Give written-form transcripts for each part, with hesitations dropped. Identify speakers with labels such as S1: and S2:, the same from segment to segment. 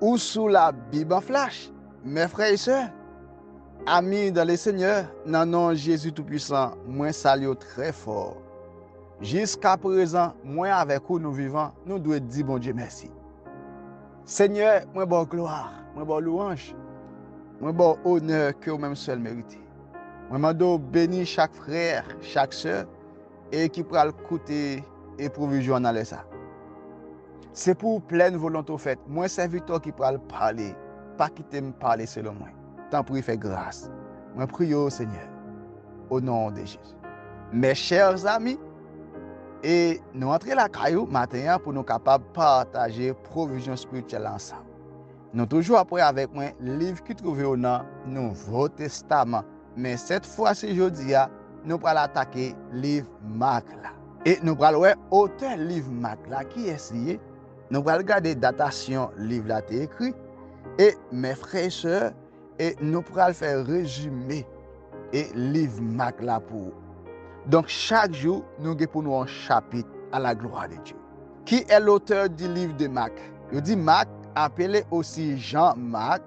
S1: ou sous la Bible en flash. Mes frères et sœurs, amis dans le Seigneur, dans le nom de Jésus Tout-Puissant, moi salue très fort. Jusqu'à présent, moi avec vous nous vivons, nous devons dire bon Dieu merci. Seigneur, moi bon gloire, moi bon louange, moi bon honneur que vous-même seul méritez. Moi mando béni chaque frère, chaque sœur et qui pourra écouter et provision dans ça. C'est pour pleine volonté faite. Moi serviteur qui pourra parler, pas quitter me parler selon moi. Tant pis fais grâce. Moi prie au Seigneur au nom de Jésus. Mes chers amis, et nous entrons la caillou matin pour nous capables de partager provision spirituelle ensemble. Nous toujours après avec moi livre qui trouvé au Nouveau Testament. Mais cette fois-ci, jeudi, nous allons attaquer le livre Marc là. Et nous allons voir auteur livre Marc là qui est signé. Nous allons regarder datation livre là écrit. Et mes frères et sœurs, et nous allons faire résumer et livre Marc là pour vous. Donc chaque jour, nous avons pour nous un chapitre à la gloire de Dieu. Qui est l'auteur du livre de Marc? Je dis Marc, appelé aussi Jean-Marc,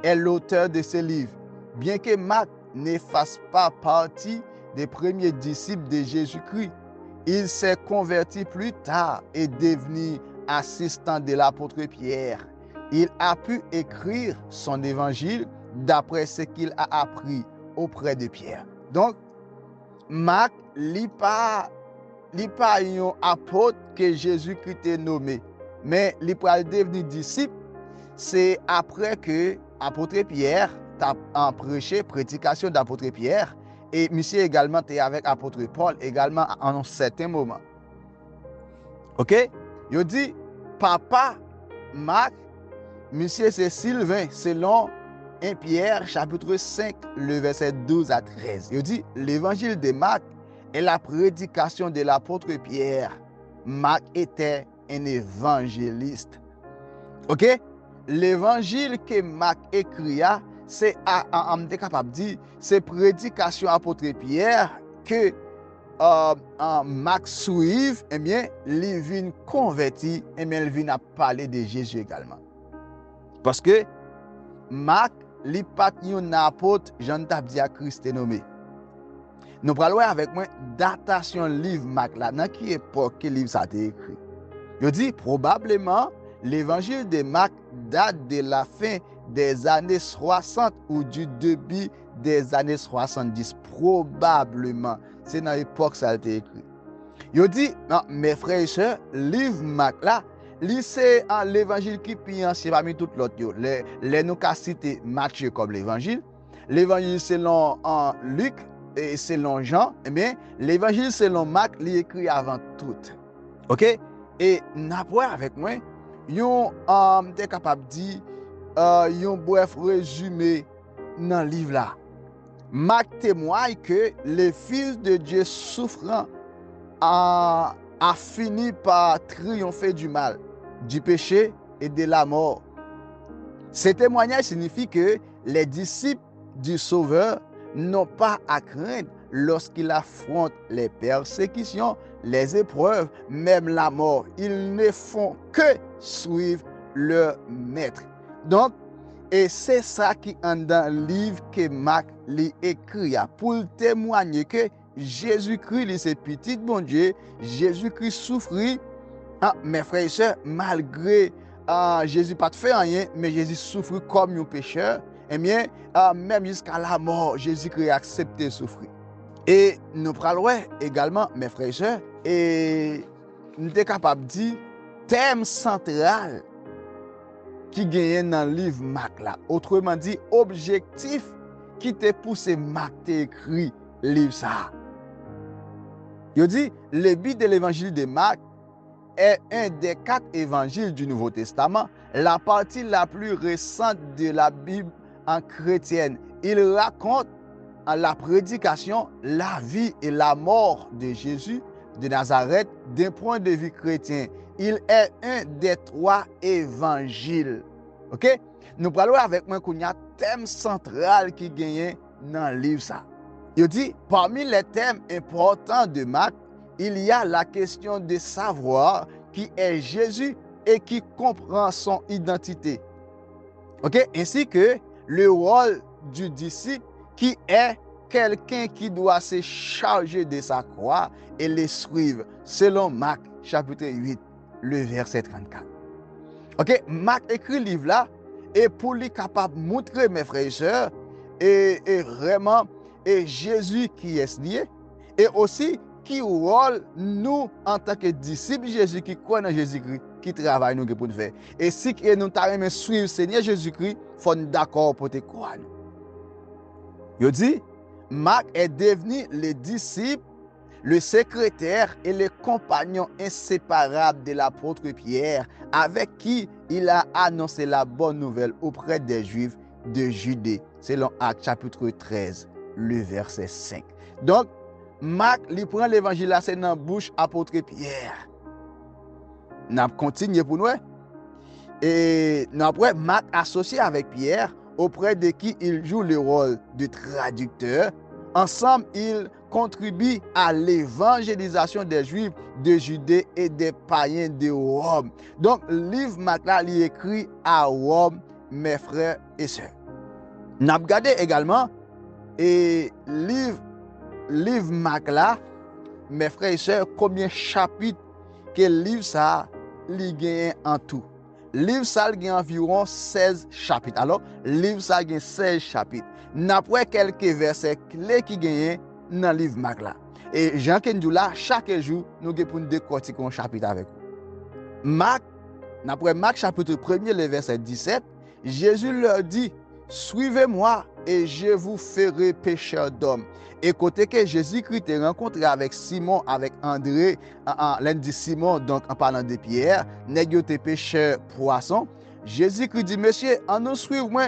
S1: est l'auteur de ce livre. Bien que Marc ne fasse pas partie des premiers disciples de Jésus-Christ, il s'est converti plus tard et devenu assistant de l'apôtre Pierre. Il a pu écrire son évangile d'après ce qu'il a appris auprès de Pierre. Donc, Marc n'est pas un apôtre que Jésus-Christ a nommé, mais il est devenu disciple. C'est après que l'apôtre Pierre a prêché, prédication d'apôtre Pierre, et monsieur également était avec l'apôtre Paul également en un certain moment. Ok? Il dit, papa Marc, monsieur c'est Sylvain, selon 1 Pierre, chapitre 5, le verset 12 à 13. Il dit, l'évangile de Marc est la prédication de l'apôtre Pierre. Marc était un évangéliste. Ok? L'évangile que Marc écrit, c'est, on est capable de dire, c'est prédication apôtre Pierre que Marc suive, eh bien, il vient converti, eh bien, il vient parler de Jésus également. Parce que Marc, il n'est pas un apôtre, Jean dit à Christ nommé. Nous parlons avec moi datation livre Marc là, dans quelle époque que livre ça a été écrit. Je dis probablement l'évangile de Marc date de la fin des années 60 ou du début des années 70. Probablement, c'est dans l'époque que ça a été écrit. Je dis, non, mes frères et sœurs, livre Marc là, c'est l'évangile qui est ancien parmi toutes l'autre. Les nous avons cité Matthieu comme l'évangile selon Luc et selon Jean, eh bien, l'évangile selon Marc, il est écrit avant tout. Ok? Et n'après avec moi, on est capable de dire, un bref résumé dans le livre là. Marc témoigne que le Fils de Dieu souffrant a fini par triompher du mal, du péché et de la mort. Ce témoignage signifie que les disciples du Sauveur n'ont pas à craindre lorsqu'ils affrontent les persécutions, les épreuves, même la mort. Ils ne font que suivre leur maître. Donc, et c'est ça qui est dans le livre que Marc écrit pour témoigner que Jésus-Christ, c'est petit bon Dieu, Jésus-Christ souffrit. Mes frères et sœurs, malgré Jésus pas fait rien, mais Jésus souffrit comme un pécheur. Eh bien, même jusqu'à la mort, Jésus-Christ a accepté de souffrir. Et nous parlons également, mes frères et sœurs, et nous sommes capables de dire, thème central qui gagne dans le livre Marc là. Autrement dit, objectif qui te poussé Marc écrit le livre ça. Il dit, le but de l'évangile de Marc est un des 4 évangiles du Nouveau Testament, la partie la plus récente de la Bible en chrétienne. Il raconte la prédication, la vie et la mort de Jésus de Nazareth d'un point de vue chrétien. Il est un des 3 évangiles. Ok? Nous parlons avec moi qu'il y a un thème central qui gagne dans le livre ça. Il dit, parmi les thèmes importants de Marc, il y a la question de savoir qui est Jésus et qui comprend son identité. OK? Ainsi que le rôle du disciple qui est quelqu'un qui doit se charger de sa croix et le suivre, selon Marc chapitre 8, le verset 34. OK? Marc écrit le livre là, et pour lui capable de montrer, mes frères et sœurs, et vraiment, et Jésus qui est lié, et aussi qui rôle nous en tant que disciples Jésus qui croient en Jésus-Christ, qui travaille nous pour nous faire. Et si nous t'arrêtons suivre Seigneur Jésus-Christ, il faut nous d'accord pour te croire. Il dit, Marc est devenu le disciple, le secrétaire et le compagnon inséparable de l'apôtre Pierre, avec qui il a annoncé la bonne nouvelle auprès des Juifs de Judée, selon Actes chapitre 13, le verset 5. Donc, Marc, il prend l'évangile là, c'est dans la bouche apôtre Pierre. Nous continuons pour nous. Et après, Marc associé avec Pierre, auprès de qui il joue le rôle de traducteur. Ensemble, ils contribuent à l'évangélisation des Juifs de Judée et des païens de Rome. Donc, le livre Marc là, il écrit à Rome, mes frères et sœurs. Nous avons regardé également et livre Marc là, mes frères et sœurs, combien de chapitres que le livre ça il gagne en tout. Le livre ça il gagne environ 16 chapitres. Alors, le livre ça gagne 16 chapitres. N'après quelques versets clés qui gagnent dans le livre Marc là. Et Jean Kendou là, chaque jour, nous avons pour nous décortiquer un chapitre avec vous. Marc, d'après Marc chapitre 1er, le verset 17, Jésus leur dit, suivez-moi et je vous ferai pécheurs d'hommes. Et côté que Jésus-Christ est rencontré avec Simon, avec André, l'un de Simon, donc en parlant de Pierre, négocié pécheur poisson, Jésus-Christ dit, monsieur, en nous suivre moi.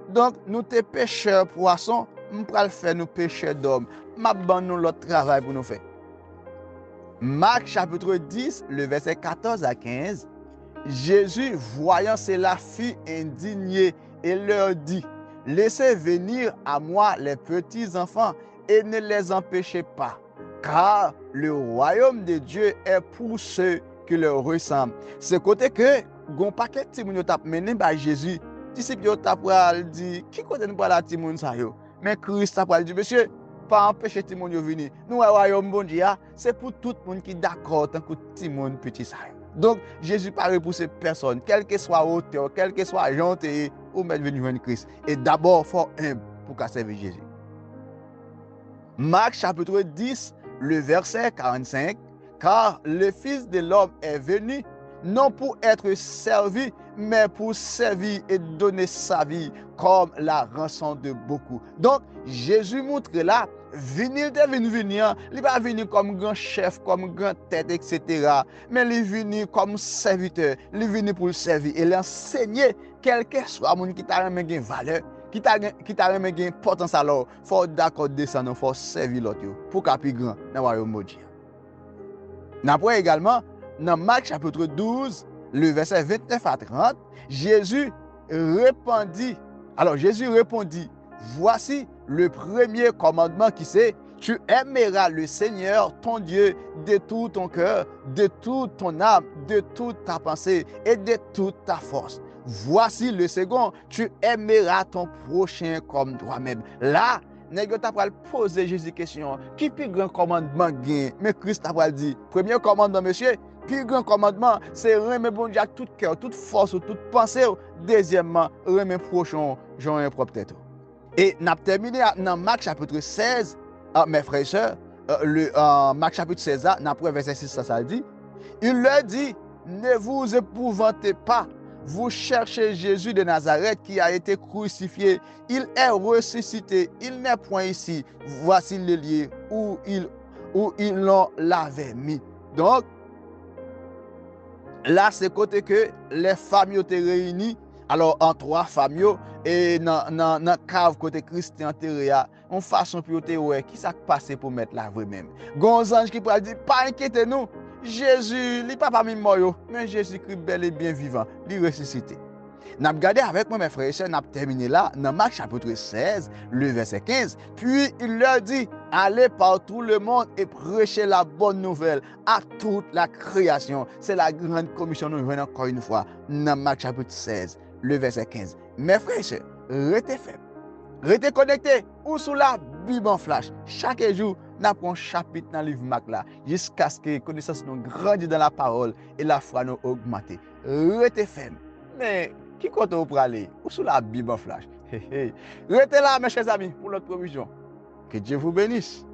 S1: Donc, nous sommes pécheurs poissons, nous allons faire nous pécheurs d'hommes. Nous l'autre travail pour nous faire. Marc chapitre 10, le verset 14 à 15, Jésus, voyant cela, fut indigné et leur dit, laissez venir à moi les petits enfants et ne les empêchez pas, car le royaume de Dieu est pour ceux qui leur ressemblent. C'est côté que, gon paquet de gens qui mené par Jésus, disciples ont dit, qui côté nous parle à Timon ça yo? Mais Christ a dit, monsieur, pas empêcher Timon de venir. Nous, le royaume bon Dieu, c'est pour tout le monde qui est d'accord, tant que Timon petit ça. Donc, Jésus parle pour ces personnes, quel que soit hauteur, quel que soit gentil, ou même venir vers Christ. Et d'abord, il faut humble pour servir Jésus. Marc chapitre 10, le verset 45, car le Fils de l'homme est venu, non pour être servi, mais pour servir et donner sa vie comme la rançon de beaucoup. Donc, Jésus montre là, venir, il n'est pas venu comme grand chef, comme grand tête, etc. Mais il est venu comme serviteur, il est venu pour le servir et l'enseigner, quel que soit le monde qui t'a remis une valeur, qui t'a remis une importance alors, il faut d'accord descendre, il faut servir l'autre pour qu'il plus grand dans le royaume de Dieu. Après également, dans Marc chapitre 12, le verset 29 à 30, Jésus répondit, voici le premier commandement qui c'est, tu aimeras le Seigneur, ton Dieu, de tout ton cœur, de toute ton âme, de toute ta pensée et de toute ta force. Voici le second, tu aimeras ton prochain comme toi-même. Là, nèg t'a pral poser Jésus question, qui plus grand commandement gagne? Mais Christ t'a pral dit, premier commandement monsieur, plus grand commandement, c'est aimer bon Dieu avec tout cœur, toute force, toute pensée. Deuxièmement, aimer prochain, genre un propre tête. Et n'a terminé dans Marc chapitre 16, mes frères et sœurs, Marc chapitre 16, n'a verset 6, ça dit, il leur dit, ne vous épouvantez pas. Vous cherchez Jésus de Nazareth qui a été crucifié. Il est ressuscité. Il n'est point ici. Voici le lieu où ils l'avaient mis. Donc, là, c'est côté que les familles étaient réunies. Alors, en trois familles, et dans la cave côté Christian Terrea, en façon pour te ouais, qui s'est passé pour mettre là vous-même. Gonzange qui peut dire, pas inquiétez-nous. Jésus, il n'est pas parmi moi, mais Jésus-Christ bel et bien vivant, il est ressuscité. Nous avons regardé avec moi, mes frères et sœurs, nous avons terminé là, dans Marc chapitre 16, le verset 15. Puis il leur dit, allez par tout le monde et prêchez la bonne nouvelle à toute la création. C'est la grande commission, nous venons encore une fois, dans Marc chapitre 16, le verset 15. Mes frères et sœurs, restez faibles. Restez connectés ou sous la Bible en flash. Chaque jour, nous apprenons un chapitre dans le livre Marc là, jusqu'à ce que la connaissance nous grandisse dans la parole et la foi nous augmente. Restez fermes. Mais qui compte pour aller ou sous la Bible en flash? Restez là, mes chers amis, pour notre provision. Que Dieu vous bénisse.